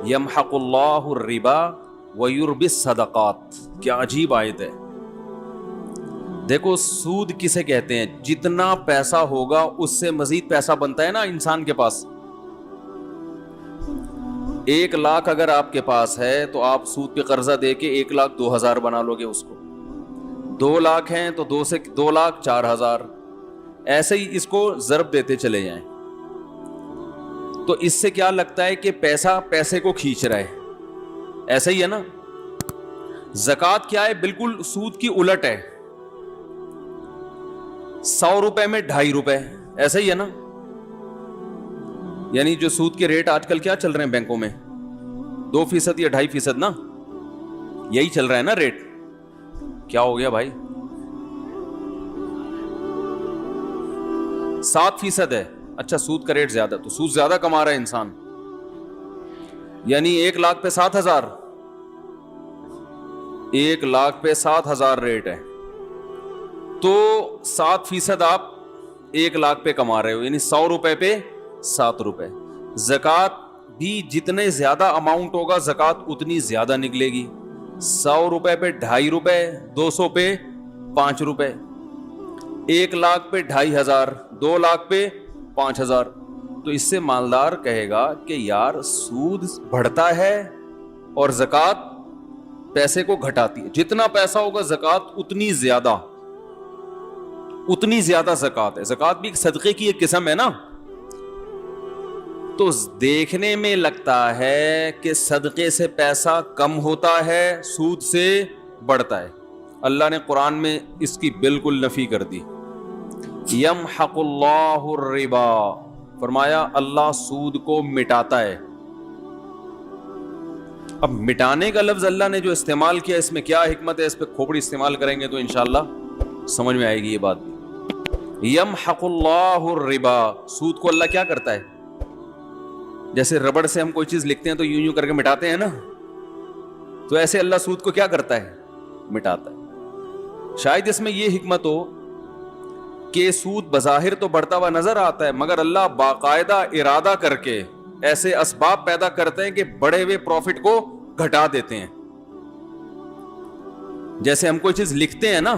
یمحق اللہ الربا ویربی الصدقات. کیا عجیب آیت ہے. دیکھو سود کسے کہتے ہیں؟ جتنا پیسہ ہوگا اس سے مزید پیسہ بنتا ہے نا انسان کے پاس. 1,00,000 اگر آپ کے پاس ہے تو آپ سود پہ قرضہ دے کے 1,02,000 بنا لو گے اس کو. 2,00,000 ہیں تو 2 سے 2,00,000 4,000. ایسے ہی اس کو ضرب دیتے چلے جائیں. تو اس سے کیا لگتا ہے کہ پیسہ پیسے کو کھینچ رہا ہے. ایسا ہی ہے نا. زکوٰۃ کیا ہے؟ بالکل سود کی الٹ ہے. 100 روپے میں 2.5 روپے. ایسا ہی ہے نا. یعنی جو سود کے ریٹ آج کل کیا چل رہے ہیں بینکوں میں 2% یا 2.5% نا, یہی چل رہا ہے نا ریٹ. کیا ہو گیا بھائی؟ 7% ہے. اچھا سود کا ریٹ زیادہ, تو سود زیادہ کما رہا ہے انسان. یعنی 1,00,000 پہ 7,000, 1,00,000 پہ 7,000 ریٹ ہے. تو 7% آپ 1,00,000 پہ کما رہے ہو, یعنی 100 روپے پہ 7 روپے. زکوٰۃ بھی جتنے زیادہ اماؤنٹ ہوگا زکوٰۃ اتنی زیادہ نکلے گی. 100 روپے پہ 2.5 روپے, 200 پہ 5 روپے, 1,00,000 پہ 2,500, 2,00,000 پہ 5,000. تو اس سے مالدار کہے گا کہ یار سود بڑھتا ہے اور زکوٰۃ پیسے کو گھٹاتی ہے. جتنا پیسہ ہوگا زکوٰۃ اتنی زیادہ زکوٰۃ ہے. زکوٰۃ بھی ایک صدقے کی ایک قسم ہے نا. تو دیکھنے میں لگتا ہے کہ صدقے سے پیسہ کم ہوتا ہے, سود سے بڑھتا ہے. اللہ نے قرآن میں اس کی بالکل نفی کر دی. یمحق اللہ الربا, فرمایا اللہ سود کو مٹاتا ہے. اب مٹانے کا لفظ اللہ نے جو استعمال کیا اس میں کیا حکمت ہے, اس پہ کھوپڑی استعمال کریں گے تو انشاءاللہ سمجھ میں آئے گی یہ بات بھی. یمحق اللہ الربا, سود کو اللہ کیا کرتا ہے؟ جیسے ربڑ سے ہم کوئی چیز لکھتے ہیں تو یوں یوں کر کے مٹاتے ہیں نا, تو ایسے اللہ سود کو کیا کرتا ہے؟ مٹاتا ہے. شاید اس میں یہ حکمت ہو کہ سود بظاہر تو بڑھتا ہوا نظر آتا ہے مگر اللہ باقاعدہ ارادہ کر کے ایسے اسباب پیدا کرتے ہیں کہ بڑے ہوئے پروفٹ کو گھٹا دیتے ہیں. جیسے ہم کوئی چیز لکھتے ہیں نا,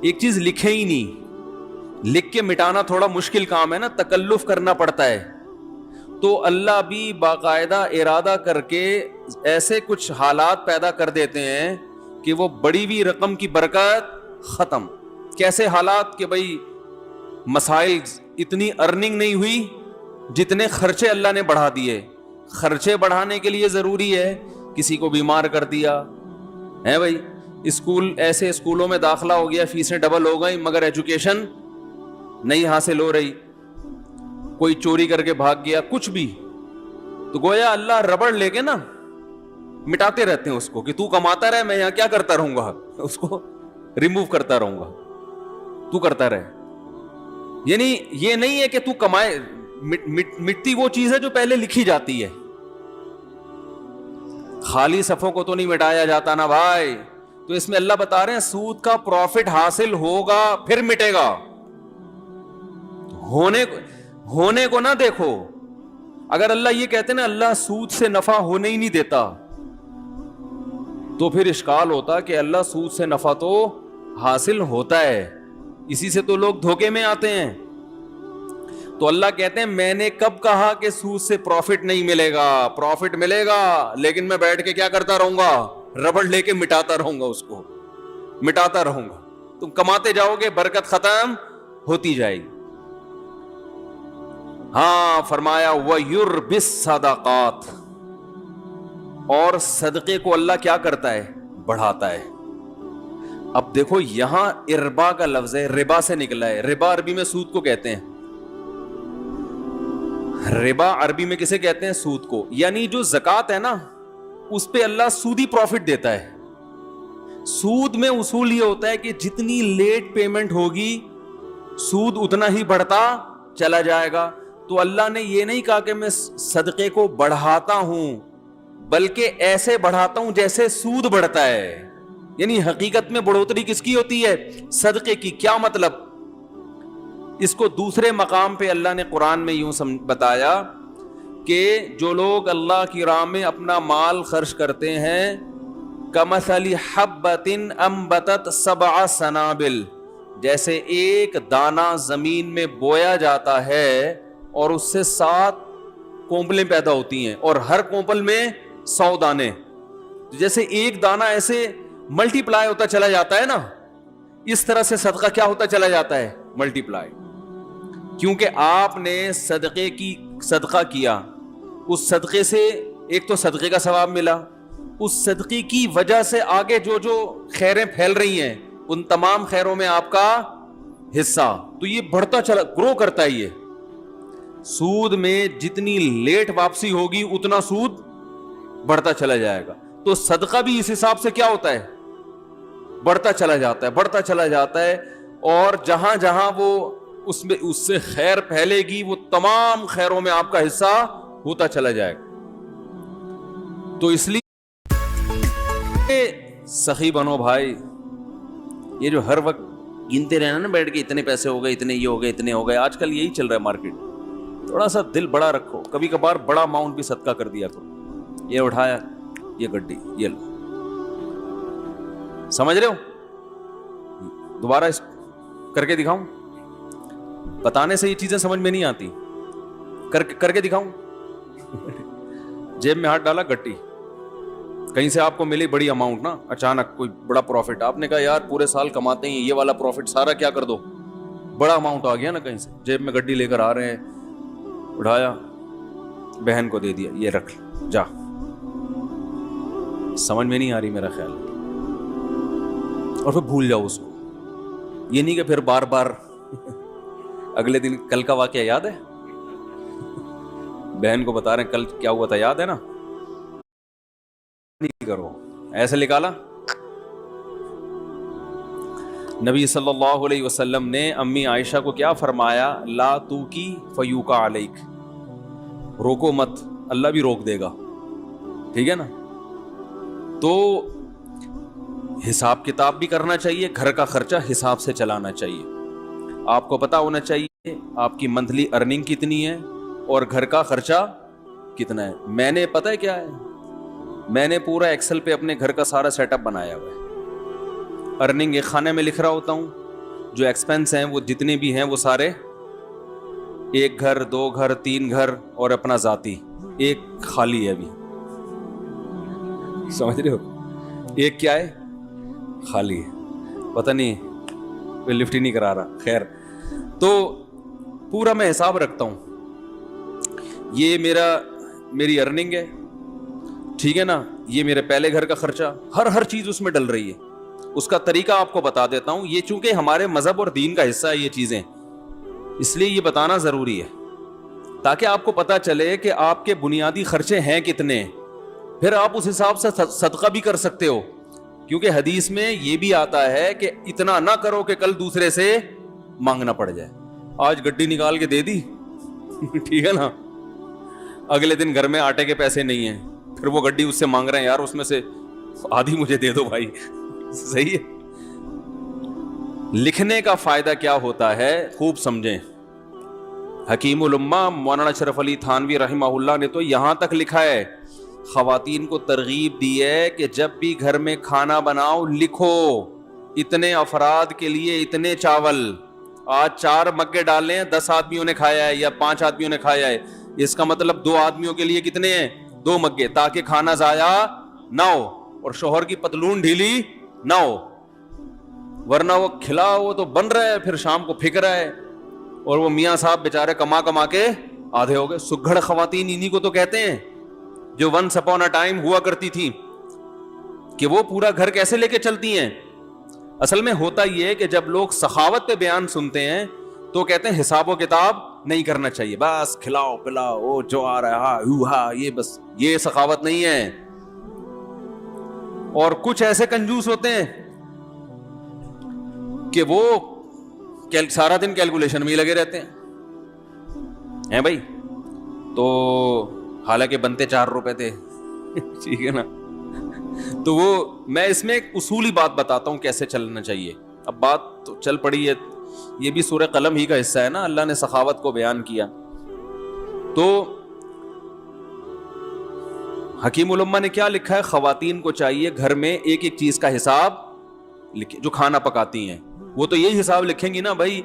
ایک چیز لکھے ہی نہیں, لکھ کے مٹانا تھوڑا مشکل کام ہے نا, تکلف کرنا پڑتا ہے. تو اللہ بھی باقاعدہ ارادہ کر کے ایسے کچھ حالات پیدا کر دیتے ہیں کہ وہ بڑی ہوئی رقم کی برکت ختم. کیسے حالات کہ بھائی مسائل اتنی ارننگ نہیں ہوئی جتنے خرچے اللہ نے بڑھا دیے. خرچے بڑھانے کے لیے ضروری ہے کسی کو بیمار کر دیا ہے بھائی, اسکول ایسے اسکولوں میں داخلہ ہو گیا, فیسیں ڈبل ہو گئی مگر ایجوکیشن نہیں حاصل ہو رہی. کوئی چوری کر کے بھاگ گیا, کچھ بھی, تو گویا اللہ ربڑ لے کے نا مٹاتے رہتے ہیں اس کو کہ تو کماتا رہے, میں یہاں کیا کرتا رہوں گا, اس کو ریموو کرتا رہوں گا, تو کرتا رہے. یعنی یہ نہیں ہے کہ تو کمائے, مٹتی وہ چیز ہے جو پہلے لکھی جاتی ہے. خالی صفوں کو تو نہیں مٹایا جاتا نا بھائی. تو اس میں اللہ بتا رہے ہیں سود کا پروفٹ حاصل ہوگا پھر مٹے گا. ہونے کو نہ دیکھو. اگر اللہ یہ کہتے نا اللہ سود سے نفع ہونے ہی نہیں دیتا تو پھر اشکال ہوتا کہ اللہ سود سے نفع تو حاصل ہوتا ہے, اسی سے تو لوگ دھوکے میں آتے ہیں. تو اللہ کہتے ہیں میں نے کب کہا کہ سود سے پروفٹ نہیں ملے گا؟ پروفٹ ملے گا لیکن میں بیٹھ کے کیا کرتا رہوں گا؟ ربڑ لے کے مٹاتا رہوں گا, اس کو مٹاتا رہوں گا. تم کماتے جاؤ گے, برکت ختم ہوتی جائے گی. ہاں فرمایا وَيُرْبِي الصَّدَقَاتِ, اور صدقے کو اللہ کیا کرتا ہے؟ بڑھاتا ہے. اب دیکھو یہاں اربا کا لفظ ہے, ربا سے نکلا ہے. ربا عربی میں سود کو کہتے ہیں. ربا عربی میں کسے کہتے ہیں؟ سود کو. یعنی جو زکوٰۃ ہے نا اس پہ اللہ سودی پروفٹ دیتا ہے. سود میں اصول یہ ہوتا ہے کہ جتنی لیٹ پیمنٹ ہوگی سود اتنا ہی بڑھتا چلا جائے گا. تو اللہ نے یہ نہیں کہا کہ میں صدقے کو بڑھاتا ہوں, بلکہ ایسے بڑھاتا ہوں جیسے سود بڑھتا ہے. یعنی حقیقت میں بڑھوتری کس کی ہوتی ہے؟ صدقے کی. کیا مطلب؟ اس کو دوسرے مقام پہ اللہ نے قرآن میں یوں بتایا کہ جو لوگ اللہ کی راہ میں اپنا مال خرچ کرتے ہیں کمثل حبۃ انبتت سبع سنابل، جیسے ایک دانہ زمین میں بویا جاتا ہے اور اس سے 7 کونپلیں پیدا ہوتی ہیں اور ہر کونپل میں 100 دانے، جیسے ایک دانہ ایسے ملٹی پلائی ہوتا چلا جاتا ہے نا، اس طرح سے صدقہ کیا ہوتا چلا جاتا ہے؟ ملٹی پلائی. کیونکہ آپ نے صدقہ کیا، اس صدقے سے ایک تو صدقے کا ثواب ملا، اس صدقے کی وجہ سے آگے جو جو خیریں پھیل رہی ہیں ان تمام خیروں میں آپ کا حصہ، تو یہ بڑھتا چلا، گرو کرتا ہے. یہ سود میں جتنی لیٹ واپسی ہوگی اتنا سود بڑھتا چلا جائے گا. تو صدقہ بھی اس حساب سے کیا ہوتا ہے؟ بڑھتا چلا جاتا ہے، بڑھتا چلا جاتا ہے، اور جہاں جہاں وہ اس سے خیر پھیلے گی وہ تمام خیروں میں آپ کا حصہ ہوتا چلا جائے گا. تو اس لیے سخی بنو بھائی. یہ جو ہر وقت گنتے رہنا نا بیٹھ کے اتنے پیسے ہو گئے، اتنے یہ ہو گئے، اتنے ہو گئے، آج کل یہی چل رہا ہے مارکیٹ. تھوڑا سا دل بڑا رکھو، کبھی کبھار بڑا اماؤنٹ بھی صدقہ کر دیا کرو. یہ اٹھایا، یہ گڈی، یہ لو، سمجھ رہے ہو؟ دوبارہ اس کر کے دکھاؤں؟ بتانے سے یہ چیزیں سمجھ میں نہیں آتی، کر کے دکھاؤں؟ جیب میں ہاتھ ڈالا، گٹی، کہیں سے آپ کو ملی بڑی اماؤنٹ نا، اچانک کوئی بڑا پروفٹ، آپ نے کہا یار پورے سال کماتے ہیں یہ والا پروفٹ سارا کیا کر دو، بڑا اماؤنٹ آ گیا نا کہیں سے، جیب میں گڈی لے کر آ رہے ہیں، اٹھایا، بہن کو دے دیا، یہ رکھ جا. سمجھ میں نہیں آ رہی میرا خیال، اور پھر بھول جاؤ اس کو. یہ نہیں کہ پھر بار بار اگلے دن کل کا واقعہ یاد ہے، بہن کو بتا رہے ہیں کل کیا ہوا تھا، یاد ہے نا؟ نہیں کرو ایسے. نکالا. نبی صلی اللہ علیہ وسلم نے امی عائشہ کو کیا فرمایا؟ لا تو کی فیوکا علیک، روکو مت، اللہ بھی روک دے گا. ٹھیک ہے نا؟ تو حساب کتاب بھی کرنا چاہیے، گھر کا خرچہ حساب سے چلانا چاہیے. آپ کو پتا ہونا چاہیے آپ کی منتھلی ارننگ کتنی ہے اور گھر کا خرچہ کتنا ہے. میں نے پتا ہے کیا ہے، میں نے پورا ایکسل پہ اپنے گھر کا سارا سیٹ اپ بنایا ہوا ہے. ارننگ ایک خانے میں لکھ رہا ہوتا ہوں، جو ایکسپینس ہیں وہ جتنے بھی ہیں وہ سارے، 1 گھر 2 گھر 3 گھر اور اپنا ذاتی ایک خالی ہے ابھی. سمجھ رہے ہو؟ ایک کیا ہے؟ خالی ہے. پتہ نہیں کوئی لفٹ ہی نہیں کرا رہا. خیر، تو پورا میں حساب رکھتا ہوں. یہ میری ارننگ ہے، ٹھیک ہے نا، یہ میرے پہلے گھر کا خرچہ، ہر چیز اس میں ڈل رہی ہے. اس کا طریقہ آپ کو بتا دیتا ہوں. یہ چونکہ ہمارے مذہب اور دین کا حصہ ہے یہ چیزیں، اس لیے یہ بتانا ضروری ہے تاکہ آپ کو پتا چلے کہ آپ کے بنیادی خرچے ہیں کتنے، پھر آپ اس حساب سے صدقہ بھی کر سکتے ہو. کیونکہ حدیث میں یہ بھی آتا ہے کہ اتنا نہ کرو کہ کل دوسرے سے مانگنا پڑ جائے. آج گڈی نکال کے دے دی، ٹھیک ہے نا، اگلے دن گھر میں آٹے کے پیسے نہیں ہیں، پھر وہ گڈی اس سے مانگ رہے ہیں یار اس میں سے آدھی مجھے دے دو بھائی. صحیح ہے. لکھنے کا فائدہ کیا ہوتا ہے خوب سمجھیں. حکیم الامہ مولانا اشرف علی تھانوی رحمہ اللہ نے تو یہاں تک لکھا ہے، خواتین کو ترغیب دی ہے کہ جب بھی گھر میں کھانا بناؤ لکھو اتنے افراد کے لیے اتنے چاول. آج 4 مگے ڈالے ہیں، 10 آدمیوں نے کھایا ہے یا 5 آدمیوں نے کھایا ہے، اس کا مطلب 2 آدمیوں کے لیے کتنے ہیں؟ 2 مگے، تاکہ کھانا ضائع نہ ہو اور شوہر کی پتلون ڈھیلی نہ ہو. ورنہ وہ کھلا وہ تو بن رہا ہے، پھر شام کو پھک رہا ہے، اور وہ میاں صاحب بیچارے کما کے آدھے ہو گئے. سگھڑ خواتین انہی کو تو کہتے ہیں جو ونس اپون اے ٹائم ہوا کرتی تھی، کہ وہ پورا گھر کیسے لے کے چلتی ہیں. اصل میں ہوتا یہ ہے کہ جب لوگ سخاوت پہ بیان سنتے ہیں تو کہتے ہیں حساب و کتاب نہیں کرنا چاہیے، بس کھلاؤ پلاؤ جو آ رہا ہے یہ بس، یہ سخاوت نہیں ہے. اور کچھ ایسے کنجوس ہوتے ہیں کہ وہ سارا دن کیلکولیشن میں ہی لگے رہتے ہیں بھائی. تو حالانکہ بنتے 4 روپے تھے، ٹھیک ہے نا. تو وہ میں اس میں ایک اصولی بات بتاتا ہوں کیسے چلنا چاہیے. اب بات تو چل پڑی ہے، یہ بھی سورہ قلم ہی کا حصہ ہے نا، اللہ نے سخاوت کو بیان کیا. تو حکیم الامہ نے کیا لکھا ہے؟ خواتین کو چاہیے گھر میں ایک ایک چیز کا حساب لکھے. جو کھانا پکاتی ہیں وہ تو یہی حساب لکھیں گی نا بھائی.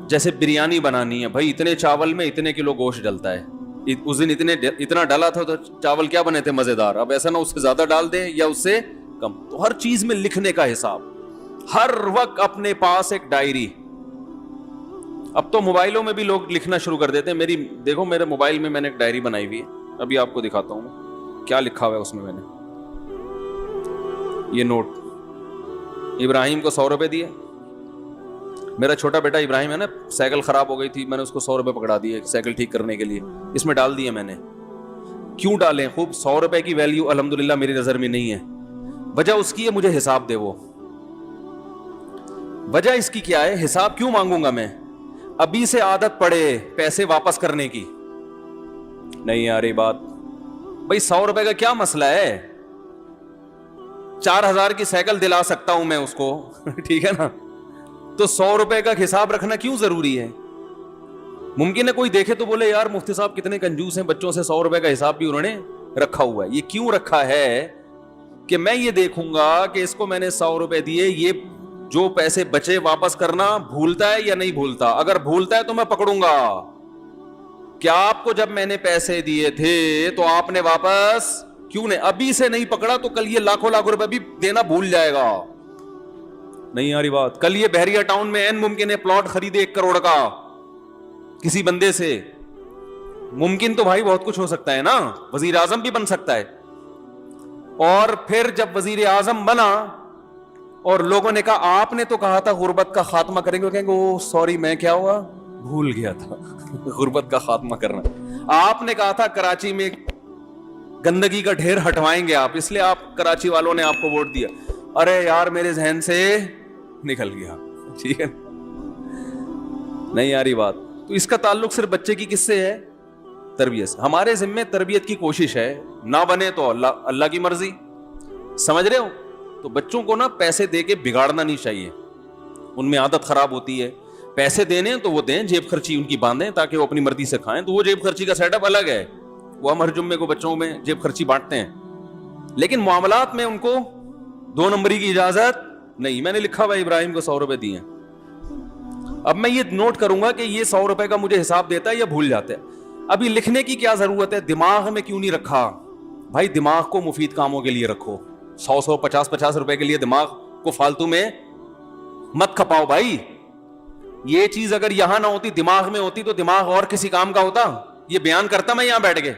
جیسے بریانی بنانی ہے بھائی، اتنے چاول میں اتنے کلو گوشت ڈلتا ہے. اس دن اتنا ڈالا تھا تو چاول کیا بنے تھے مزیدار. اب ایسا نہ اس سے زیادہ ڈال دیں یا اس سے کم. تو ہر چیز میں لکھنے کا حساب، ہر وقت اپنے پاس ایک ڈائری. اب تو موبائلوں میں بھی لوگ لکھنا شروع کر دیتے ہیں. دیکھو میرے موبائل میں نے ایک ڈائری بنائی ہوئی ہے، ابھی آپ کو دکھاتا ہوں کیا لکھا ہوا ہے اس میں نے. یہ نوٹ، ابراہیم کو 100 روپے دیے. میرا چھوٹا بیٹا ابراہیم ہے نا، سائیکل خراب ہو گئی تھی، میں نے اس کو 100 روپے پکڑا دیے سائیکل ٹھیک کرنے کے لیے. اس میں ڈال دیے میں نے. کیوں ڈالیں؟ خوب 100 روپے کی ویلیو الحمدللہ میری نظر میں نہیں ہے. وجہ اس کی ہے مجھے حساب دے. وہ وجہ اس کی کیا ہے؟ حساب کیوں مانگوں گا میں؟ ابھی سے عادت پڑے پیسے واپس کرنے کی. نہیں یار یہ بات بھائی 100 روپے کا کیا مسئلہ ہے؟ 4000 کی سائیکل دلا سکتا ہوں میں اس کو ٹھیک ہے نا. تو 100 روپے کا حساب رکھنا کیوں ضروری ہے؟ ممکن ہے کوئی دیکھے تو بولے یار مفتی صاحب کتنے کنجوس ہیں، بچوں سے 100 روپے کا حساب بھی انہوں نے رکھا ہوا ہے. یہ کیوں رکھا ہے کہ میں یہ دیکھوں گا کہ اس کو میں نے 100 روپے دیے، یہ جو پیسے بچے واپس کرنا بھولتا ہے یا نہیں بھولتا. اگر بھولتا ہے تو میں پکڑوں گا. کیا آپ کو جب میں نے پیسے دیے تھے تو آپ نے واپس کیوں نہیں؟ ابھی سے نہیں پکڑا تو کل یہ لاکھوں روپے بھی دینا بھول جائے گا. نہیں یاری بات. کل یہ بحریہ ٹاؤن میں این ممکن ہے پلاٹ خریدے 1 کروڑ کا کسی بندے سے. ممکن تو بھائی بہت کچھ ہو سکتا ہے نا، وزیر اعظم بھی بن سکتا ہے. اور پھر جب وزیر اعظم بنا اور لوگوں نے کہا آپ نے تو کہا تھا غربت کا خاتمہ کریں گے، کہیں گے او سوری میں کیا ہوا بھول گیا تھا غربت کا خاتمہ کرنا. آپ نے کہا تھا کراچی میں گندگی کا ڈھیر ہٹوائیں گے آپ، اس لیے آپ کراچی والوں نے آپ کو ووٹ دیا. ارے یار میرے ذہن سے نکل گیا. ٹھیک ہے نہیں یاری بات. تو اس کا تعلق صرف بچے کی کس سے ہے؟ تربیت سے. ہمارے ذمے تربیت کی کوشش ہے، نہ بنے تو اللہ کی مرضی. سمجھ رہے ہو؟ تو بچوں کو نا پیسے دے کے بگاڑنا نہیں چاہیے. ان میں عادت خراب ہوتی ہے. پیسے دینے تو وہ دیں، جیب خرچی ان کی باندھیں تاکہ وہ اپنی مرضی سے کھائیں. تو وہ جیب خرچی کا سیٹ اپ الگ ہے، وہ ہم ہر جمعے کو بچوں میں جیب خرچی بانٹتے ہیں. لیکن معاملات میں ان کو 2 نمبری کی اجازت نہیں. میں نے لکھا ہوا ابراہیم کو 100 روپے دیے. اب میں یہ نوٹ کروں گا کہ یہ 100 روپے کا مجھے حساب دیتا ہے یا بھول جاتا ہے. ابھی لکھنے کی کیا ضرورت ہے؟ دماغ میں کیوں نہیں رکھا؟ بھائی دماغ کو مفید کاموں کے لیے رکھو. 100 50 روپے کے لیے دماغ کو فالتو میں مت کھپاؤ بھائی. یہ چیز اگر یہاں نہ ہوتی، دماغ میں ہوتی، تو دماغ اور کسی کام کا ہوتا. یہ بیان کرتا میں یہاں بیٹھ کے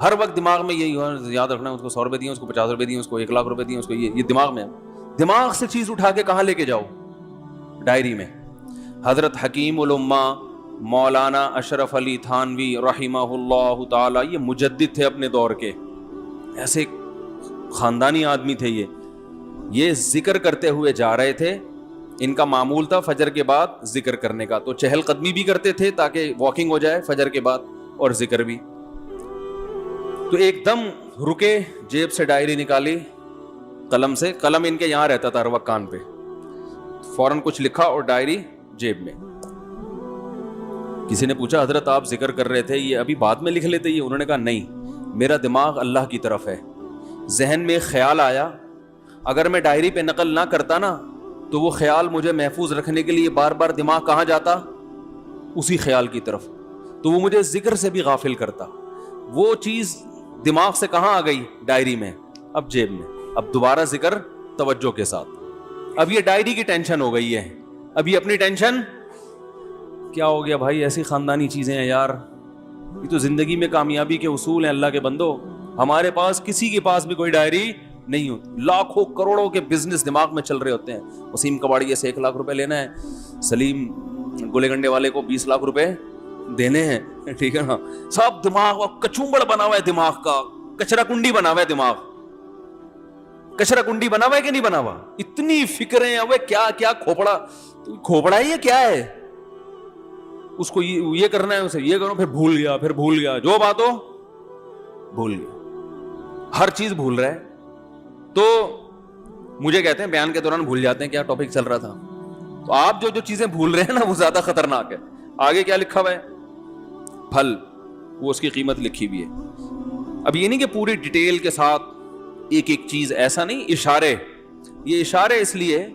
ہر وقت دماغ میں یہی یاد رکھنا ہے، اس کو 100 روپے دیے، اس کو 50 روپے دیے، اس کو 1 لاکھ روپے دیے، اس کو یہ دماغ میں. دماغ سے چیز اٹھا کے کہاں لے کے جاؤ؟ ڈائری میں. حضرت حکیم الامہ مولانا اشرف علی تھانوی رحمہ اللہ تعالی، یہ مجدد تھے اپنے دور کے، ایسے خاندانی آدمی تھے. یہ ذکر کرتے ہوئے جا رہے تھے. ان کا معمول تھا فجر کے بعد ذکر کرنے کا، تو چہل قدمی بھی کرتے تھے تاکہ واکنگ ہو جائے فجر کے بعد اور ذکر بھی. تو ایک دم رکے، جیب سے ڈائری نکالی، قلم سے، قلم ان کے یہاں رہتا تھا ہر وقت کان پہ، فوراً کچھ لکھا اور ڈائری جیب میں. کسی نے پوچھا حضرت آپ ذکر کر رہے تھے، یہ ابھی بعد میں لکھ لیتے یہ؟ انہوں نے کہا نہیں، میرا دماغ اللہ کی طرف ہے. ذہن میں خیال آیا، اگر میں ڈائری پہ نقل نہ کرتا نا تو وہ خیال مجھے محفوظ رکھنے کے لیے بار بار دماغ کہاں جاتا؟ اسی خیال کی طرف. تو وہ مجھے ذکر سے بھی غافل کرتا. وہ چیز دماغ سے کہاں آ گئی؟ ڈائری میں. اب جیب میں. اب دوبارہ ذکر توجہ کے ساتھ. اب یہ ڈائری کی ٹینشن ہو گئی ہے. اب یہ اپنی ٹینشن کیا ہو گیا بھائی؟ ایسی خاندانی چیزیں ہیں یار. یہ تو زندگی میں کامیابی کے اصول ہیں اللہ کے بندو. ہمارے پاس کسی کے پاس بھی کوئی ڈائری نہیں ہوتی. لاکھوں کروڑوں کے بزنس دماغ میں چل رہے ہوتے ہیں. وسیم کباڑیے سے 1 لاکھ روپے لینا ہے، سلیم گولے گنڈے والے کو 20 لاکھ روپے دینے ہیں. ٹھیک ہے نا؟ سب دماغ کچومبڑ بنا ہوا ہے، دماغ کا کچرا کنڈی بنا ہوا ہے. دماغ کچرا کنڈی بنا ہوا ہے کہ نہیں بنا ہوا؟ اتنی فکریں. اب کیا کیا کھوپڑا ہے، یہ کیا ہے؟ اس کو یہ کرنا ہے، اسے یہ کرو، پھر بھول گیا، پھر بھول گیا. جو بات ہو بھول گیا. ہر چیز بھول رہا ہے. تو مجھے کہتے ہیں بیان کے دوران بھول جاتے ہیں کیا ٹاپک چل رہا تھا. تو آپ جو چیزیں بھول رہے ہیں نا وہ زیادہ خطرناک ہے. آگے کیا لکھا ہوا ہے؟ پھل، وہ اس کی قیمت لکھی ہوئی ہے. اب یہ نہیں کہ پوری ڈیٹیل کے ساتھ ایک ایک چیز، ایسا نہیں، اشارے. یہ اشارے اس لیے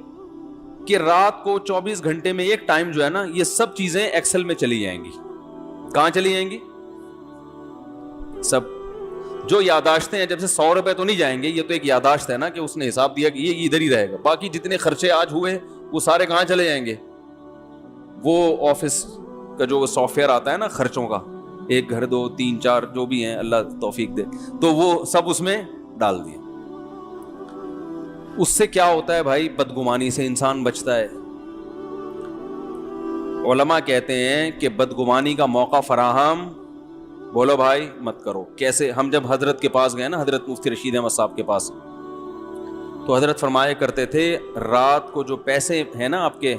کہ رات کو 24 گھنٹے میں ایک ٹائم جو ہے نا، یہ سب چیزیں ایکسل میں چلی جائیں گی. کہاں چلی جائیں گی؟ سب جو یاداشتیں ہیں، جب سے 100 روپے تو نہیں جائیں گے، یہ تو ایک یاداشت ہے نا کہ اس نے حساب دیا کہ یہ ادھر ہی رہے گا. باقی جتنے خرچے آج ہوئے وہ سارے کہاں چلے جائیں گے؟ وہ آفس کا جو سافٹ ویئر آتا ہے نا خرچوں کا، 1 گھر 2 3 4 جو بھی ہیں، اللہ توفیق دے، تو وہ سب اس میں ڈال دیے. اس سے کیا ہوتا ہے بھائی؟ بدگمانی سے انسان بچتا ہے. علماء کہتے ہیں کہ بدگمانی کا موقع فراہم، بولو بھائی، مت کرو. کیسے؟ ہم جب حضرت کے پاس گئے نا، حضرت مفتی رشید احمد صاحب کے پاس، تو حضرت فرمایا کرتے تھے رات کو جو پیسے ہیں نا آپ کے،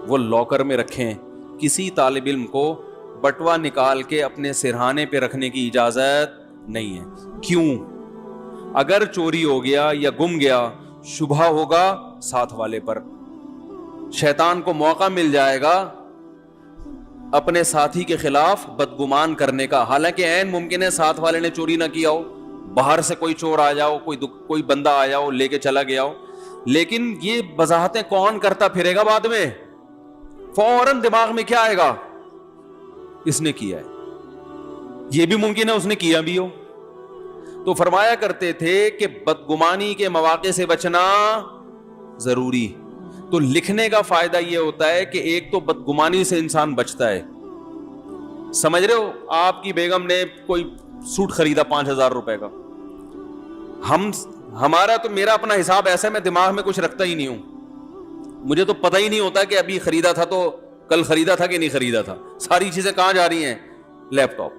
وہ لاکر میں رکھیں. کسی طالب علم کو بٹوا نکال کے اپنے سرہانے پہ رکھنے کی اجازت نہیں ہے. کیوں؟ اگر چوری ہو گیا یا گم گیا، شبہ ہوگا ساتھ والے پر، شیطان کو موقع مل جائے گا اپنے ساتھی کے خلاف بدگمان کرنے کا. حالانکہ عین ممکن ہے ساتھ والے نے چوری نہ کیا ہو، باہر سے کوئی چور آ جاؤ، کوئی بندہ آیا ہو لے کے چلا گیا ہو، لیکن یہ وضاحتیں کون کرتا پھرے گا بعد میں؟ فوراً دماغ میں کیا آئے گا؟ اس نے کیا ہے. یہ بھی ممکن ہے اس نے کیا بھی ہو. تو فرمایا کرتے تھے کہ بدگمانی کے مواقع سے بچنا ضروری. تو لکھنے کا فائدہ یہ ہوتا ہے کہ ایک تو بدگمانی سے انسان بچتا ہے. سمجھ رہے ہو؟ آپ کی بیگم نے کوئی سوٹ خریدا 5000 روپے کا، ہمارا تو، میرا اپنا حساب ایسا ہے، میں دماغ میں کچھ رکھتا ہی نہیں ہوں. مجھے تو پتہ ہی نہیں ہوتا کہ ابھی خریدا تھا تو کل خریدا تھا کہ نہیں خریدا تھا. ساری چیزیں کہاں جا رہی ہیں؟ لیپ ٹاپ.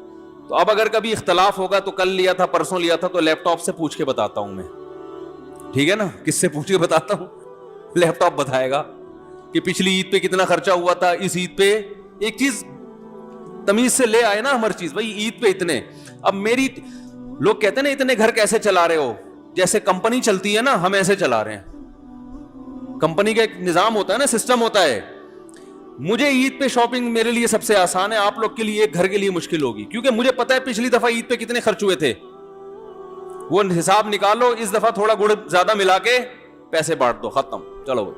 تو اب اگر کبھی اختلاف ہوگا تو کل لیا تھا پرسوں لیا تھا، تو لیپ ٹاپ سے پوچھ کے بتاتا ہوں میں. ٹھیک ہے نا؟ کس سے پوچھ کے بتاتا ہوں؟ لیپ ٹاپ بتائے گا کہ پچھلی عید پہ کتنا خرچہ ہوا تھا، اس عید پہ. ایک چیز تمیز سے لے آئے نا ہر چیز. بھائی عید پہ اتنے. اب میری، لوگ کہتے ہیں نا اتنے گھر کیسے چلا رہے ہو؟ جیسے کمپنی چلتی ہے نا، ہم ایسے چلا رہے ہیں. کمپنی کا ایک نظام ہوتا ہے نا، سسٹم ہوتا ہے. مجھے عید پہ شاپنگ میرے لیے سب سے آسان ہے، آپ لوگ کے لیے ایک گھر کے لیے مشکل ہوگی، کیونکہ مجھے پتا ہے پچھلی دفعہ عید پہ کتنے خرچ ہوئے تھے. وہ حساب نکالو، اس دفعہ تھوڑا گڑ زیادہ ملا کے پیسے بانٹ دو، ختم. چلو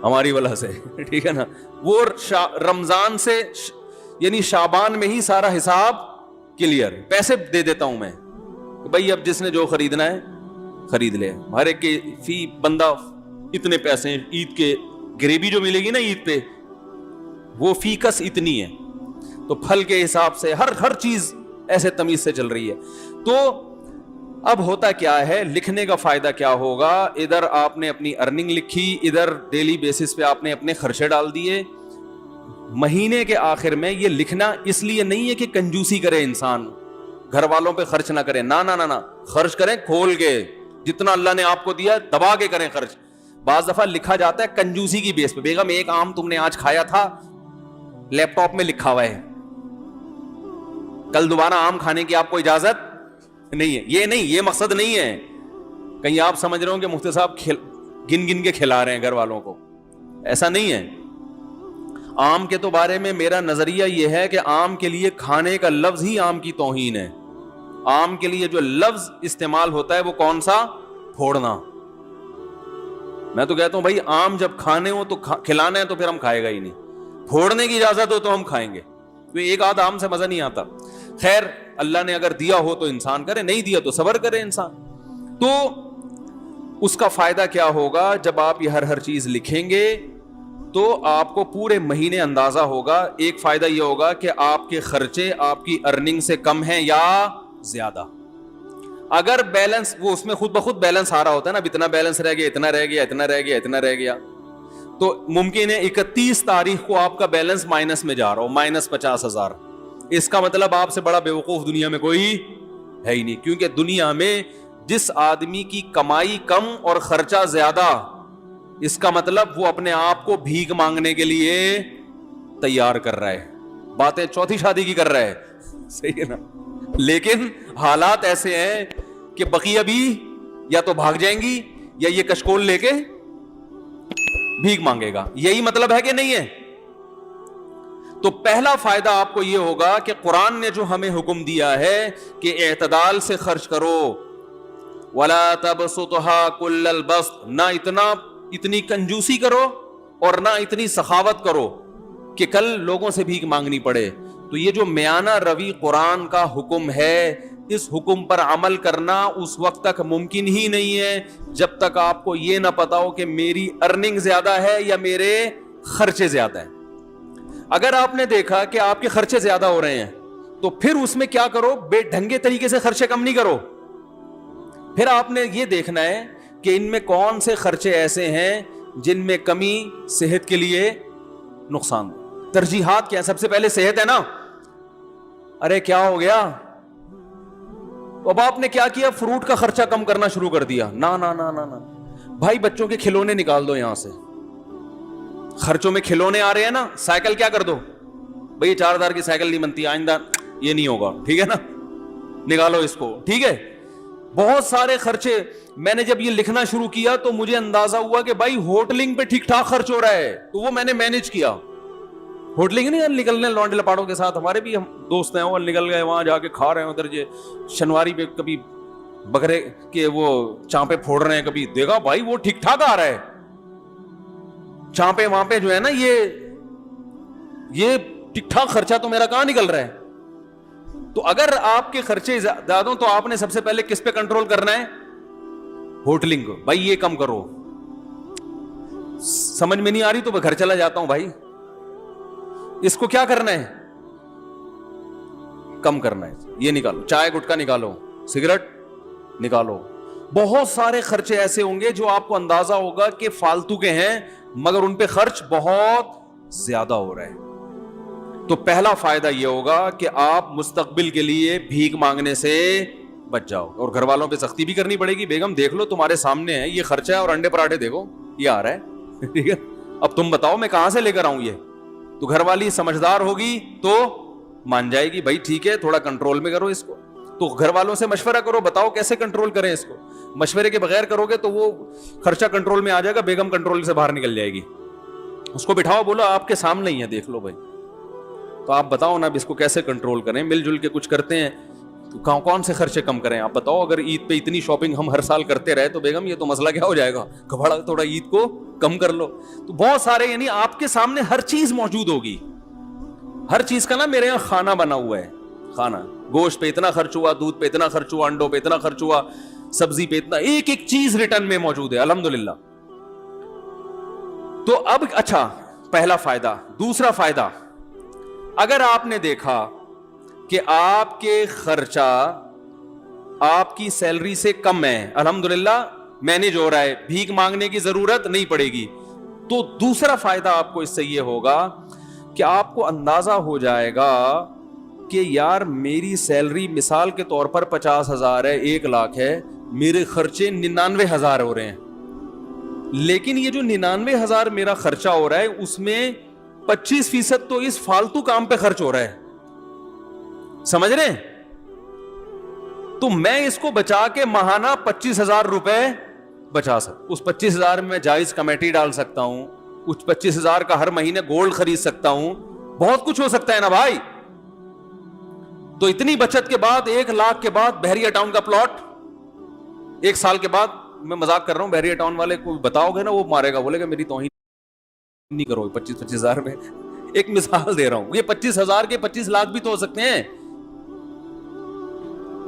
ہماری وجہ سے، ٹھیک ہے نا. وہ رمضان سے یعنی شعبان میں ہی سارا حساب کلیئر. پیسے دے دیتا ہوں میں کہ بھائی اب جس نے جو خریدنا ہے خرید لے. ہر ایک کے فی بندہ اتنے پیسے، عید کے گریوی جو ملے گی نا عید پہ، وہ فی کس اتنی ہے. تو پھل کے حساب سے ہر چیز ایسے تمیز سے چل رہی ہے. تو اب ہوتا کیا ہے؟ لکھنے کا فائدہ کیا ہوگا؟ ادھر آپ نے اپنی ارننگ لکھی، ادھر ڈیلی بیسس پہ آپ نے اپنے خرچے ڈال دیے. مہینے کے آخر میں یہ لکھنا اس لیے نہیں ہے کہ کنجوسی کرے انسان، گھر والوں پہ خرچ نہ کرے، نہ خرچ کریں کھول کے، جتنا اللہ نے آپ کو دیا دبا کے کریں خرچ. بعض دفعہ لکھا جاتا ہے کنجوسی کی بیس پہ. بیگم ایک آم تم نے آج کھایا تھا، لیپ ٹاپ میں لکھا ہوا ہے، کل دوبارہ آم کھانے کی آپ کو اجازت نہیں ہے. یہ نہیں، یہ مقصد نہیں ہے. کہیں آپ سمجھ رہے ہو کہ مفتی صاحب گن کے کھلا رہے ہیں گھر والوں کو، ایسا نہیں ہے. آم کے تو بارے میں میرا نظریہ یہ ہے کہ آم کے لیے کھانے کا لفظ ہی آم کی توہین ہے. آم کے لیے جو لفظ استعمال ہوتا ہے وہ کون سا؟ پھوڑنا. میں تو کہتا ہوں بھائی آم جب کھانے ہو تو کھلانا ہے تو پھر ہم کھائے گا ہی نہیں. پھوڑنے کی اجازت ہو تو ہم کھائیں گے، ایک آدھ آم سے مزہ نہیں آتا. خیر اللہ نے اگر دیا ہو تو انسان کرے، نہیں دیا تو صبر کرے انسان. تو اس کا فائدہ کیا ہوگا؟ جب آپ یہ ہر چیز لکھیں گے تو آپ کو پورے مہینے اندازہ ہوگا. ایک فائدہ یہ ہوگا کہ آپ کے خرچے آپ کی ارننگ سے کم ہیں یا زیادہ. اگر بیلنس، وہ اس میں خود بخود بیلنس آ رہا ہوتا ہے نا، اب اتنا بیلنس رہ گیا، اتنا رہ گیا، اتنا رہ گیا، اتنا رہ گیا، تو ممکن ہے 31 تاریخ کو آپ کا بیلنس مائنس میں جا رہا ہو، -50,000. اس کا مطلب آپ سے بڑا بیوقوف دنیا میں کوئی ہے ہی نہیں. کیونکہ دنیا میں جس آدمی کی کمائی کم اور خرچہ زیادہ، اس کا مطلب وہ اپنے آپ کو بھیک مانگنے کے لیے تیار کر رہا ہے. باتیں چوتھی شادی کی کر رہا ہے، صحیح ہے نا. لیکن حالات ایسے ہیں کہ بقیہ بھی یا تو بھاگ جائیں گی یا یہ کشکول لے کے بھیک مانگے گا. یہی مطلب ہے کہ نہیں ہے؟ تو پہلا فائدہ آپ کو یہ ہوگا کہ قرآن نے جو ہمیں حکم دیا ہے کہ اعتدال سے خرچ کرو, وَلَا تَبْسُطْهَا كُلَّ الْبَسْطِ, نہ اتنی کنجوسی کرو اور نہ اتنی سخاوت کرو کہ کل لوگوں سے بھیک مانگنی پڑے. تو یہ جو میانہ روی قرآن کا حکم ہے, اس حکم پر عمل کرنا اس وقت تک ممکن ہی نہیں ہے جب تک آپ کو یہ نہ پتا ہو کہ میری ارننگ زیادہ ہے یا میرے خرچے زیادہ ہیں. اگر آپ نے دیکھا کہ آپ کے خرچے زیادہ ہو رہے ہیں تو پھر اس میں کیا کرو, بے ڈھنگے طریقے سے خرچے کم نہیں کرو. پھر آپ نے یہ دیکھنا ہے کہ ان میں کون سے خرچے ایسے ہیں جن میں کمی صحت کے لیے نقصان. ترجیحات کیا ہے؟ سب سے پہلے صحت ہے نا. ارے کیا ہو گیا, اب آپ نے کیا کیا, فروٹ کا خرچہ کم کرنا شروع کر دیا. نا نا نا نا نا بھائی, بچوں کے کھلونے نکال دو یہاں سے. خرچوں میں کھلونے آ رہے ہیں نا, سائیکل کیا کر دو بھئی, 4000 کی سائیکل نہیں بنتی آئندہ, یہ نہیں ہوگا, ٹھیک ہے نا, نکالو اس کو, ٹھیک ہے. بہت سارے خرچے. میں نے جب یہ لکھنا شروع کیا تو مجھے اندازہ ہوا کہ بھائی ہوٹلنگ پہ ٹھیک ٹھاک خرچ ہو رہا ہے, تو وہ میں نے مینج کیا. ہوٹلنگ نہیں نکلنے لونڈے لپاڑوں کے ساتھ, ہمارے بھی ہم دوست ہیں, وہ نکل گئے وہاں جا کے کھا رہے ہیں ادھر شنواری پہ, کبھی بکرے کے وہ چانپے پھوڑ رہے ہیں, کبھی دیکھا بھائی وہ ٹھیک ٹھاک آ رہا ہے. چانپے وہاں پہ جو ہے نا, یہ ٹھیک ٹھاک خرچہ تو میرا کہاں نکل رہا ہے. تو اگر آپ کے خرچے زیادہ ہوں تو آپ نے سب سے پہلے کس پہ کنٹرول کرنا ہے, ہوٹلنگ کو. بھائی یہ کم کرو. سمجھ میں نہیں آ رہی تو میں گھر چلا جاتا ہوں بھائی. اس کو کیا کرنا ہے, کم کرنا ہے. یہ نکالو, چائے گٹکا نکالو, سگریٹ نکالو. بہت سارے خرچے ایسے ہوں گے جو آپ کو اندازہ ہوگا کہ فالتو کے ہیں مگر ان پہ خرچ بہت زیادہ ہو رہا ہے. تو پہلا فائدہ یہ ہوگا کہ آپ مستقبل کے لیے بھیک مانگنے سے بچ جاؤ. اور گھر والوں پہ سختی بھی کرنی پڑے گی. بیگم دیکھ لو تمہارے سامنے ہے یہ خرچہ ہے, اور انڈے پراٹھے دیکھو یہ آ رہا ہے, ٹھیک ہے, اب تم بتاؤ میں کہاں سے لے کر آؤں یہ. تو گھر والی سمجھدار ہوگی تو مان جائے گی, بھائی ٹھیک ہے تھوڑا کنٹرول میں کرو اس کو. تو گھر والوں سے مشورہ کرو, بتاؤ کیسے کنٹرول کریں اس کو. مشورے کے بغیر کرو گے تو وہ خرچہ کنٹرول میں آ جائے گا, بیگم کنٹرول سے باہر نکل جائے گی. اس کو بٹھاؤ, بولو آپ کے سامنے ہی ہے, دیکھ لو بھائی, تو آپ بتاؤ نا اس کو کیسے کنٹرول کریں. مل جل کے کچھ کرتے ہیں تو کون سے خرچے کم کریں آپ بتاؤ. اگر عید پہ اتنی شاپنگ ہم ہر سال کرتے رہے تو بیگم یہ تو مسئلہ کیا ہو جائے گا, کبھڑا تھوڑا عید کو کم کر لو. تو بہت سارے, یعنی آپ کے سامنے ہر چیز موجود ہوگی. ہر چیز کا نا میرے یہاں کھانا بنا ہوا ہے, کھانا, گوشت پہ اتنا خرچ ہوا, دودھ پہ اتنا خرچ ہوا, انڈوں پہ اتنا خرچ ہوا, سبزی پہ اتنا, ایک ایک چیز ریٹرن میں موجود ہے الحمدللہ. تو اب اچھا, پہلا فائدہ. دوسرا فائدہ, اگر آپ نے دیکھا کہ آپ کے خرچہ آپ کی سیلری سے کم ہے, الحمدللہ مینج ہو رہا ہے, بھیک مانگنے کی ضرورت نہیں پڑے گی, تو دوسرا فائدہ آپ کو اس سے یہ ہوگا کہ آپ کو اندازہ ہو جائے گا کہ یار میری سیلری مثال کے طور پر 50,000 ہے, 1 لاکھ ہے, میرے خرچے 99,000 ہو رہے ہیں. لیکن یہ جو 99,000 میرا خرچہ ہو رہا ہے اس میں 25% تو اس فالتو کام پہ خرچ ہو رہا ہے, سمجھ رہے ہیں. تو میں اس کو بچا کے ماہانہ 25,000 روپے بچا سکتا. اس 25,000 میں جائز کمیٹی ڈال سکتا ہوں, اس 25,000 کا ہر مہینے گولڈ خرید سکتا ہوں, بہت کچھ ہو سکتا ہے نا بھائی. تو اتنی بچت کے بعد 1 لاکھ کے بعد بحریہ ٹاؤن کا پلاٹ 1 سال کے بعد, میں مذاق کر رہا ہوں, بحریہ ٹاؤن والے کو بتاؤ گے نا وہ مارے گا, بولے گا میری توہین نہیں کرو. 25,000 میں ایک مثال دے رہا ہوں, یہ 25,000 کے 25 لاکھ بھی تو ہو سکتے ہیں,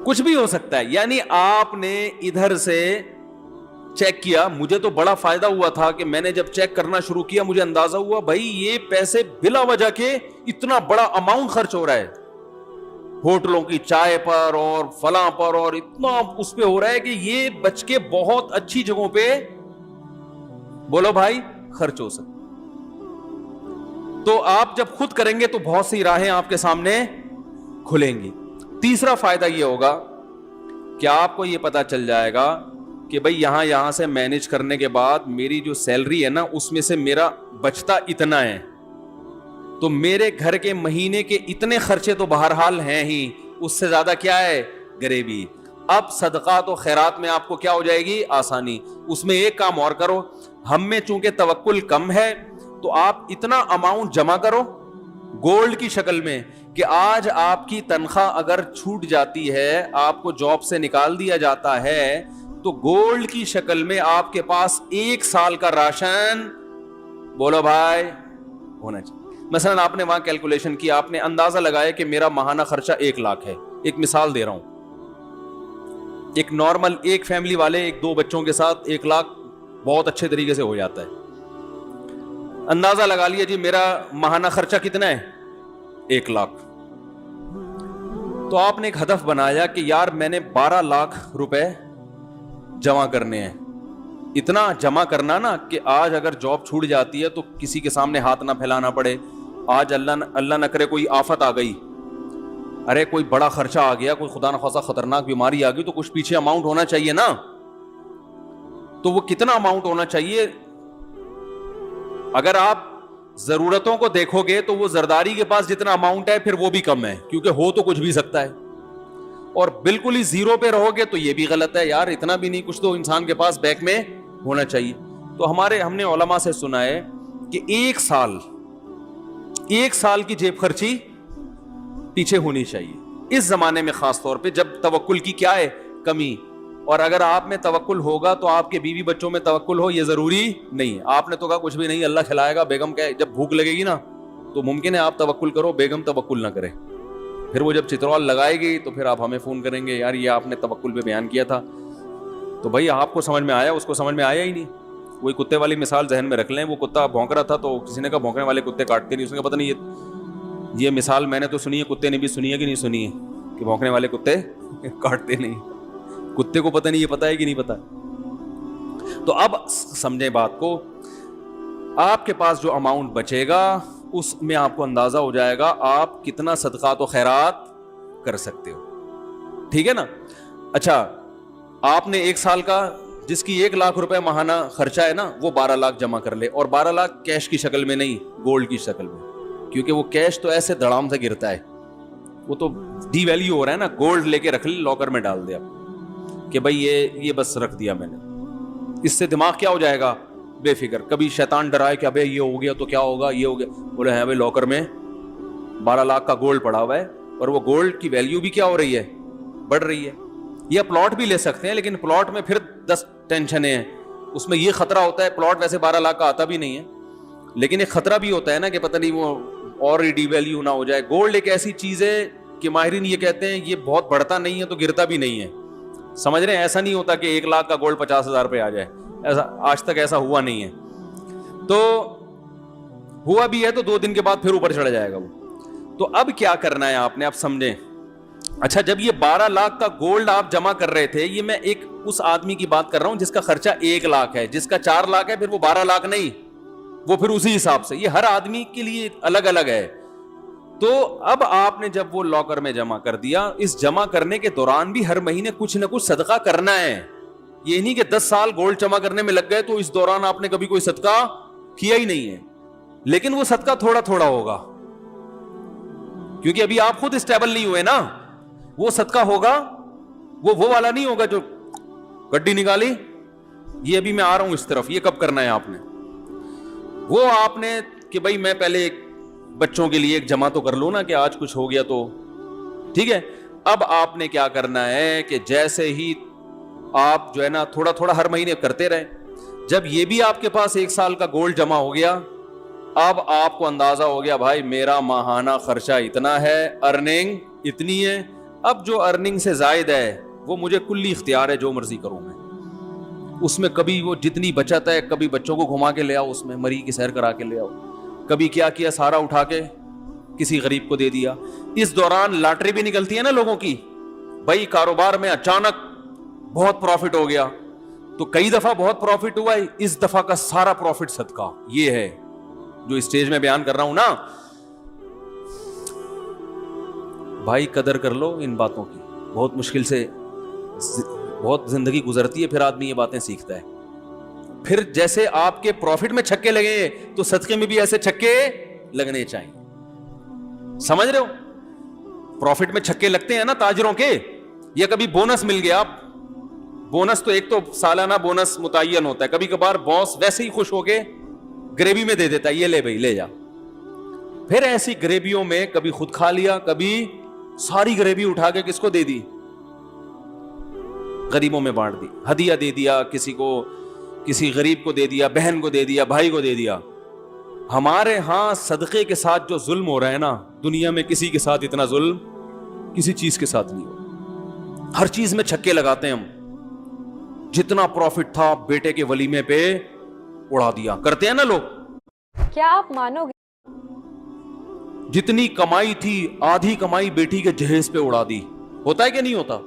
کچھ بھی ہو سکتا ہے. یعنی آپ نے ادھر سے چیک کیا, مجھے تو بڑا فائدہ ہوا تھا کہ میں نے جب چیک کرنا شروع کیا مجھے اندازہ ہوا بھائی یہ پیسے بلا وجہ کے اتنا بڑا اماؤنٹ خرچ ہو رہا ہے ہوٹلوں کی چائے پر اور فلاں پر, اور اتنا اس پہ ہو رہا ہے کہ یہ بچ کے بہت اچھی جگہوں پہ بولو بھائی خرچ ہو سکتا. تو آپ جب خود کریں گے تو بہت سی راہیں آپ کے سامنے کھلیں گی. تیسرا فائدہ یہ ہوگا کہ آپ کو یہ پتا چل جائے گا کہ بھئی یہاں سے مینج کرنے کے بعد میری جو سیلری ہے نا اس میں سے میرا بچتا اتنا ہے, تو میرے گھر کے مہینے کے اتنے خرچے تو بہرحال ہیں ہی, اس سے زیادہ کیا ہے غریبی. اب صدقات و خیرات میں آپ کو کیا ہو جائے گی آسانی. اس میں ایک کام اور کرو, ہم میں چونکہ توکل کم ہے تو آپ اتنا اماؤنٹ جمع کرو, گولڈ کی شکل میں کہ آج آپ کی تنخواہ اگر چھوٹ جاتی ہے, آپ کو جاب سے نکال دیا جاتا ہے, تو گولڈ کی شکل میں آپ کے پاس 1 سال کا راشن, بولو بھائی, ہونا چاہیے. مثلا آپ نے وہاں کیلکولیشن کی, آپ نے اندازہ لگایا کہ میرا ماہانہ خرچہ 1 لاکھ ہے. ایک مثال دے رہا ہوں, ایک نارمل ایک فیملی والے 1-2 بچوں کے ساتھ 1 لاکھ بہت اچھے طریقے سے ہو جاتا ہے. اندازہ لگا لیا جی میرا ماہانہ خرچہ کتنا ہے, 1 لاکھ. تو آپ نے ایک ہدف بنایا کہ یار میں نے 12 لاکھ روپے جمع کرنے ہیں. اتنا جمع کرنا نا کہ آج اگر جاب چھوٹ جاتی ہے تو کسی کے سامنے ہاتھ نہ پھیلانا پڑے. آج اللہ نہ کرے کوئی آفت آ گئی, ارے کوئی بڑا خرچہ آ گیا, کوئی خدا نخواستہ خطرناک بیماری آ گئی, تو کچھ پیچھے اماؤنٹ ہونا چاہیے نا. تو وہ کتنا اماؤنٹ ہونا چاہیے؟ اگر آپ ضرورتوں کو دیکھو گے تو وہ زرداری کے پاس جتنا اماؤنٹ ہے پھر وہ بھی کم ہے, کیونکہ ہو تو کچھ بھی سکتا ہے. اور بالکل ہی زیرو پہ رہو گے تو یہ بھی غلط ہے, یار اتنا بھی نہیں, کچھ تو انسان کے پاس بینک میں ہونا چاہیے. تو ہم نے علماء سے سنا ہے کہ 1 سال کی جیب خرچی پیچھے ہونی چاہیے اس زمانے میں, خاص طور پہ جب توکل کی کیا ہے, کمی. اور اگر آپ میں توکل ہوگا تو آپ کے بیوی بچوں میں توکل ہو, یہ ضروری نہیں ہے. آپ نے تو کہا کچھ بھی نہیں, اللہ کھلائے گا, بیگم کیا جب بھوک لگے گی نا تو ممکن ہے آپ توکل کرو, بیگم توکل نہ کرے. پھر وہ جب چترال لگائے گی تو پھر آپ ہمیں فون کریں گے, یار یہ آپ نے توکل پہ بیان کیا تھا. تو بھائی آپ کو سمجھ میں آیا, اس کو سمجھ میں آیا ہی نہیں. وہی کتے والی مثال ذہن میں رکھ لیں, وہ کتا بھونک رہا تھا تو کسی نے کہا بھونکنے والے کتے کاٹتے نہیں. اس نے کہا پتہ نہیں یہ مثال میں نے تو سنی ہے, کتے نے بھی سنی ہے کہ نہیں سنی ہے, کہ بھونکنے والے کتے کاٹتے نہیں. کتے کو پتہ نہیں یہ پتہ ہے کہ نہیں پتہ. تو اب سمجھیں بات کو, آپ کے پاس جو اماؤنٹ بچے گا اس میں آپ کو اندازہ ہو جائے گا آپ کتنا صدقات و خیرات کر سکتے ہو. ٹھیک ہے نا. اچھا, آپ نے 1 سال کا جس کی 1 لاکھ روپے ماہانہ خرچہ ہے نا, وہ 12 لاکھ جمع کر لے. اور 12 لاکھ کیش کی شکل میں نہیں, گولڈ کی شکل میں, کیونکہ وہ کیش تو ایسے دھڑام سے گرتا ہے, وہ تو ڈی ویلیو ہو رہا ہے نا. گولڈ لے کے رکھ لے, لاکر میں ڈال دیا کہ بھائی یہ بس رکھ دیا میں نے. اس سے دماغ کیا ہو جائے گا, بے فکر. کبھی شیطان ڈرائے کہ ابے یہ ہو گیا تو کیا ہوگا, یہ ہو گیا, بولے ہیں بھائی لاکر میں 12 لاکھ کا گولڈ پڑا ہوا ہے, اور وہ گولڈ کی ویلیو بھی کیا ہو رہی ہے, بڑھ رہی ہے. یہ پلاٹ بھی لے سکتے ہیں, لیکن پلاٹ میں پھر 10 ٹینشنیں ہیں. اس میں یہ خطرہ ہوتا ہے, پلاٹ ویسے 12 لاکھ کا آتا بھی نہیں ہے, لیکن ایک خطرہ بھی ہوتا ہے نا کہ پتہ نہیں وہ اور ڈی ویلیو نہ ہو جائے. گولڈ ایک ایسی چیز ہے کہ ماہرین یہ کہتے ہیں یہ بہت بڑھتا نہیں ہے تو گرتا بھی نہیں ہے. سمجھ رہے ہیں, ایسا نہیں ہوتا کہ 1 لاکھ کا گولڈ 50,000 پہ آ جائے, ایسا آج تک ایسا ہوا نہیں ہے. تو ہوا بھی ہے تو 2 دن کے بعد پھر اوپر چڑھ جائے گا وہ. تو اب کیا کرنا ہے آپ نے, آپ سمجھیں. اچھا, جب یہ 12 لاکھ کا گولڈ آپ جمع کر رہے تھے, یہ میں ایک اس آدمی کی بات کر رہا ہوں جس کا خرچہ 1 لاکھ ہے, جس کا 4 لاکھ ہے پھر وہ 12 لاکھ نہیں, وہ پھر اسی حساب سے. یہ ہر آدمی کے لیے الگ الگ ہے. تو اب آپ نے جب وہ لاکر میں جمع کر دیا, اس جمع کرنے کے دوران بھی ہر مہینے کچھ نہ کچھ صدقہ کرنا ہے. یہ نہیں کہ 10 سال گولڈ جمع کرنے میں لگ گئے تو اس دوران آپ نے کبھی کوئی صدقہ کیا ہی نہیں ہے. لیکن وہ صدقہ تھوڑا تھوڑا ہوگا, کیونکہ ابھی آپ خود اسٹیبل نہیں ہوئے نا. وہ صدقہ ہوگا, وہ والا نہیں ہوگا جو گڈی نکالی, یہ ابھی میں آ رہا ہوں اس طرف, یہ کب کرنا ہے آپ نے. وہ آپ نے کہ بھائی میں پہلے بچوں کے لیے ایک جمع تو کر لوں نا, کہ آج کچھ ہو گیا تو ٹھیک ہے. اب آپ نے کیا کرنا ہے کہ جیسے ہی آپ جو ہے نا تھوڑا تھوڑا ہر مہینے کرتے رہے, جب یہ بھی آپ کے پاس 1 سال کا گولڈ جمع ہو گیا, اب آپ کو اندازہ ہو گیا بھائی میرا ماہانہ خرچہ اتنا ہے, ارننگ اتنی ہے. اب جو ارننگ سے زائد ہے وہ مجھے کلی اختیار ہے, جو مرضی کروں میں اس میں. کبھی وہ جتنی بچت ہے, کبھی بچوں کو گھما کے لے آؤ, اس میں مری کی سیر کرا کے لے آؤ, کبھی کیا سارا اٹھا کے کسی غریب کو دے دیا. اس دوران لاٹری بھی نکلتی ہے نا لوگوں کی, بھائی کاروبار میں اچانک بہت پروفٹ ہو گیا, تو کئی دفعہ بہت پروفٹ ہوا ہے, اس دفعہ کا سارا پروفٹ صدقہ. یہ ہے جو اسٹیج میں بیان کر رہا ہوں نا. بھائی قدر کر لو ان باتوں کی, بہت مشکل سے بہت زندگی گزرتی ہے, پھر آدمی یہ باتیں سیکھتا ہے. پھر جیسے آپ کے پروفٹ میں چھکے لگے تو صدقے میں بھی ایسے چھکے لگنے چاہیے. سمجھ رہے ہو, پروفٹ میں چھکے لگتے ہیں نا تاجروں کے, یا کبھی بونس مل گیا. بونس تو ایک تو سالانہ بونس متعین ہوتا ہے, کبھی کبھار باس ویسے ہی خوش ہو کے گریوی میں دے دیتا ہے, یہ لے بھائی لے جا. پھر ایسی غریبیوں میں کبھی خود کھا لیا, کبھی ساری غریبی اٹھا کے کس کو دے دی؟ غریبوں میں بانٹ دی, ہدیہ دے دیا کسی کو, کسی غریب کو دے دیا, بہن کو دے دیا, بھائی کو دے دیا. ہمارے ہاں صدقے کے ساتھ جو ظلم ہو رہا ہے نا, دنیا میں کسی کے ساتھ اتنا ظلم کسی چیز کے ساتھ نہیں ہو. ہر چیز میں چھکے لگاتے ہیں ہم. جتنا پروفٹ تھا بیٹے کے ولیمے پہ اڑا دیا, کرتے ہیں نا لوگ. کیا آپ مانو گے جتنی کمائی تھی آدھی کمائی بیٹی کے جہیز پہ اڑا دی. ہوتا ہے کہ نہیں ہوتا؟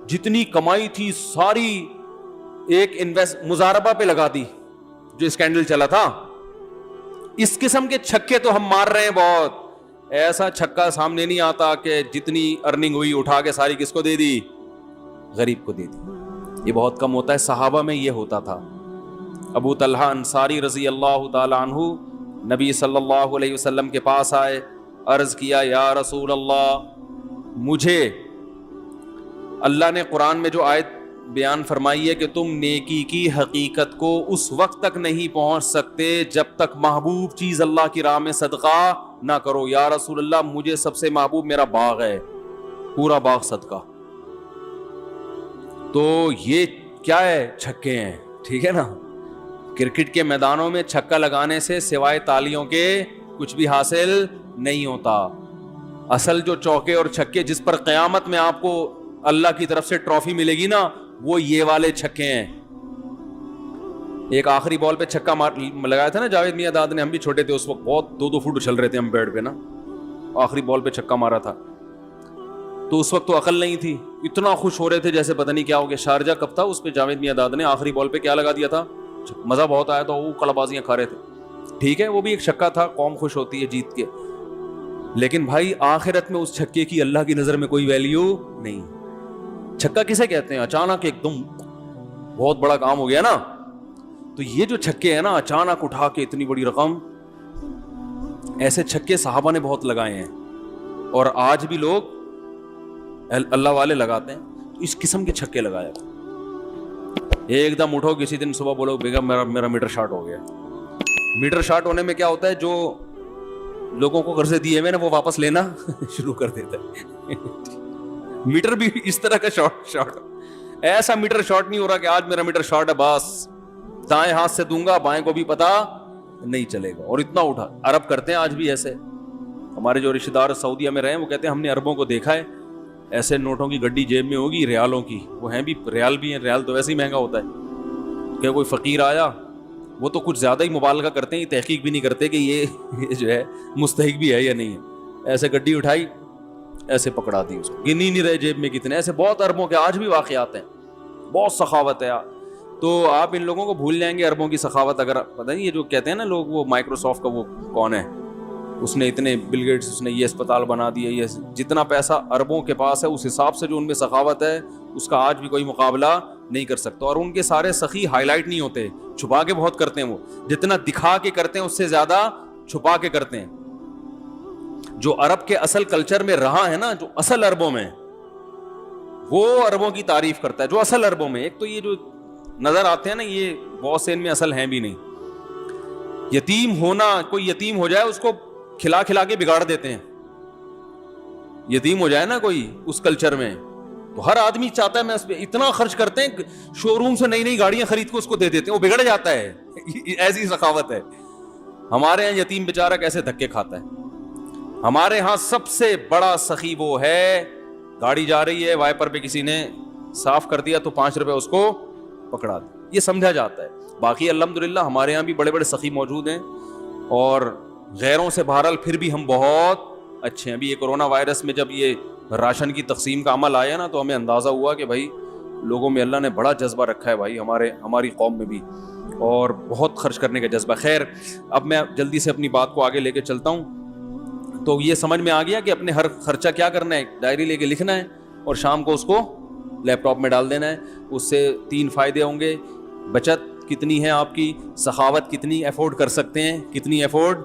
جتنی کمائی تھی ساری ایک مزاربہ پہ لگا دی, جو اسکینڈل چلا تھا. اس قسم کے چھکے تو ہم مار رہے ہیں بہت. ایسا چھکا سامنے نہیں آتا کہ جتنی ارننگ ہوئی اٹھا کے ساری کس کو دے دی؟ غریب کو دے دی. یہ بہت کم ہوتا ہے. صحابہ میں یہ ہوتا تھا. ابو طلحہ انصاری رضی اللہ تعالی عنہ نبی صلی اللہ علیہ وسلم کے پاس آئے, عرض کیا یا رسول اللہ, مجھے اللہ نے قرآن میں جو آیت بیان فرمائی ہے کہ تم نیکی کی حقیقت کو اس وقت تک نہیں پہنچ سکتے جب تک محبوب چیز اللہ کی راہ میں صدقہ نہ کرو. یا رسول اللہ, مجھے سب سے محبوب میرا باغ ہے, پورا باغ صدقہ. تو یہ کیا ہے؟ چھکے ہیں. ٹھیک ہے نا. کرکٹ کے میدانوں میں چھکا لگانے سے سوائے تالیوں کے کچھ بھی حاصل نہیں ہوتا. اصل جو چوکے اور چھکے جس پر قیامت میں آپ کو اللہ کی طرف سے ٹرافی ملے گی نا, وہ یہ والے چھکے ہیں. ایک آخری بال پہ چھکا لگایا تھا نا جاوید میاں داد نے, ہم بھی چھوٹے تھے اس وقت, بہت 2-2 فٹ اچھل رہے تھے ہم بیڈ پہ نا. آخری بال پہ چھکا مارا تھا تو اس وقت تو عقل نہیں تھی, اتنا خوش ہو رہے تھے جیسے پتہ نہیں کیا ہو گیا. شارجہ کب تھا, اس پہ جاوید میاں داد نے آخری بال پہ کیا لگا دیا تھا, مزہ بہت آیا تھا, وہ کڑا بازیاں کھا رہے تھے. ٹھیک ہے, وہ بھی ایک چھکا تھا, قوم خوش ہوتی ہے جیت کے. لیکن بھائی آخرت میں اس چھکے کی اللہ کی نظر میں کوئی ویلیو نہیں. چھکا کسے کہتے ہیں؟ اچانک ایک دم بہت بڑا کام ہو گیا نا, تو یہ جو چھکے ہیں نا اچانک اٹھا کے اتنی بڑی رقم, ایسے چھکے صحابہ نے بہت لگائے ہیں اور آج بھی لوگ اللہ والے لگاتے ہیں. اس قسم کے چھکے لگایا. ایک دم اٹھو کسی دن صبح بولو بیگم میرا میٹر شارٹ ہو گیا. میٹر شارٹ ہونے میں کیا ہوتا ہے, جو لوگوں کو قرضے دیے ہوئے نا وہ واپس لینا شروع کر دیتا ہے. میٹر بھی اس طرح کا شارٹ. ایسا میٹر شارٹ نہیں ہو رہا کہ آج میرا میٹر شارٹ ہے بس دائیں ہاتھ سے دوں گا بائیں کو بھی پتا نہیں چلے گا, اور اتنا اٹھا. عرب کرتے ہیں آج بھی ایسے. ہمارے جو رشتہ دار سعودیہ میں رہے وہ کہتے ہیں ہم نے عربوں کو دیکھا ہے, ایسے نوٹوں کی گڈی جیب میں ہوگی ریالوں کی, وہ ہیں بھی ریال بھی ہیں, ریال تو ویسے ہی مہنگا ہوتا ہے. کہ کوئی فقیر آیا, وہ تو کچھ زیادہ ہی مبالغہ کرتے ہیں, تحقیق بھی نہیں کرتے کہ یہ جو ہے مستحق بھی ہے یا نہیں ہے. ایسے گڈی اٹھائی, ایسے پکڑا دی اس کو, گنی نہیں رہے جیب میں کتنے. ایسے بہت عربوں کے آج بھی واقعات ہیں, بہت سخاوت ہے. تو آپ ان لوگوں کو بھول جائیں گے عربوں کی سخاوت. اگر پتہ نہیں یہ جو کہتے ہیں نا لوگ, وہ مائکروسافٹ کا وہ کون ہے, اس نے اتنے بل گیٹس, اس نے یہ اسپتال بنا دیا, یہ جتنا پیسہ عربوں کے پاس ہے اس حساب سے جو ان میں سخاوت ہے اس کا آج بھی کوئی مقابلہ نہیں کر سکتا. اور ان کے سارے سخی ہائی لائٹ نہیں ہوتے, چھپا کے بہت کرتے ہیں. وہ جتنا دکھا کے کرتے ہیں اس سے زیادہ چھپا کے کرتے ہیں. جو عرب کے اصل کلچر میں رہا ہے نا, جو اصل عربوں میں, وہ عربوں کی تعریف کرتا ہے. جو اصل عربوں میں, ایک تو یہ جو نظر آتے ہیں نا یہ بہت سے ان میں اصل ہیں بھی نہیں. یتیم ہونا, کوئی یتیم ہو جائے اس کو کھلا کھلا کے بگاڑ دیتے ہیں. یتیم ہو جائے نا کوئی اس کلچر میں, تو ہر آدمی چاہتا ہے میں اس پہ اتنا خرچ کرتے ہیں, شو روم سے نئی نئی گاڑیاں خرید کے اس کو دے دیتے ہیں, وہ بگڑ جاتا ہے. ایسی سخاوت ہے. ہمارے یہاں یتیم بیچارہ کیسے دھکے کھاتا ہے. ہمارے ہاں سب سے بڑا سخی وہ ہے, گاڑی جا رہی ہے وائپر پہ کسی نے صاف کر دیا تو 5 روپے اس کو پکڑا دیا, یہ سمجھا جاتا ہے. باقی الحمدللہ ہمارے یہاں بھی بڑے بڑے سخی موجود ہیں, اور غیروں سے بہرحال پھر بھی ہم بہت اچھے ہیں. ابھی یہ کورونا وائرس میں جب یہ راشن کی تقسیم کا عمل آیا نا, تو ہمیں اندازہ ہوا کہ بھائی لوگوں میں اللہ نے بڑا جذبہ رکھا ہے بھائی, ہماری قوم میں بھی, اور بہت خرچ کرنے کا جذبہ. خیر, اب میں جلدی سے اپنی بات کو آگے لے کے چلتا ہوں. تو یہ سمجھ میں آ گیا کہ اپنے ہر خرچہ کیا کرنا ہے, ڈائری لے کے لکھنا ہے اور شام کو اس کو لیپ ٹاپ میں ڈال دینا ہے. اس سے 3 فائدے ہوں گے. بچت کتنی ہے آپ کی, سخاوت کتنی افورڈ کر سکتے ہیں, کتنی افورڈ